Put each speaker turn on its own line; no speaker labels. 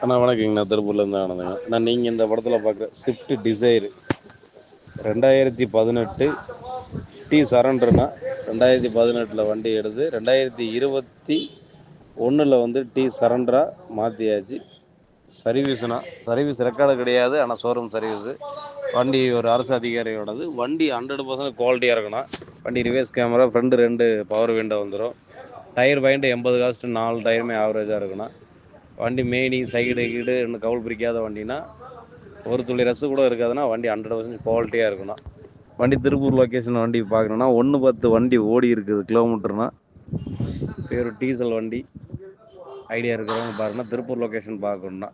அண்ணா வணக்கங்கண்ணா. திருப்பூர்லேருந்து ஆனந்துங்க. நீங்கள் இந்த படத்தில் பார்க்குற ஸ்விஃப்ட் டிசைர் 2018 டி சரண்டர்னா 2018 வண்டி எடுத்து 2021 வந்து டி சரண்டரா மாற்றியாச்சு. சர்வீஸ் ரெக்கார்டு கிடையாது, ஆனால் ஷோரூம் சர்வீஸு. வண்டி ஒரு அரசு அதிகாரியோடது. வண்டி 100% குவாலிட்டியாக இருக்குண்ணா. வண்டி reverse camera, front 2 power window வந்துடும். டயர் பாயிண்ட் 80 காஸ்ட், 4 டயருமே ஆவரேஜாக இருக்குண்ணா. வண்டி மேனி சைடு கீடு இன்னும் கவுல் பிடிக்காத வண்டினா, ஒரு துளி ரசு கூட இருக்காதுன்னா வண்டி 100% குவாலிட்டியாக இருக்குண்ணா. வண்டி திருப்பூர் லொக்கேஷன் வண்டி பார்க்கணுன்னா 110 வண்டி ஓடி இருக்குது கிலோமீட்டர்னா. ஒரு டீசல் வண்டி ஐடியா இருக்கிறவங்க பாருங்கன்னா திருப்பூர் லொக்கேஷன் பார்க்கணுன்னா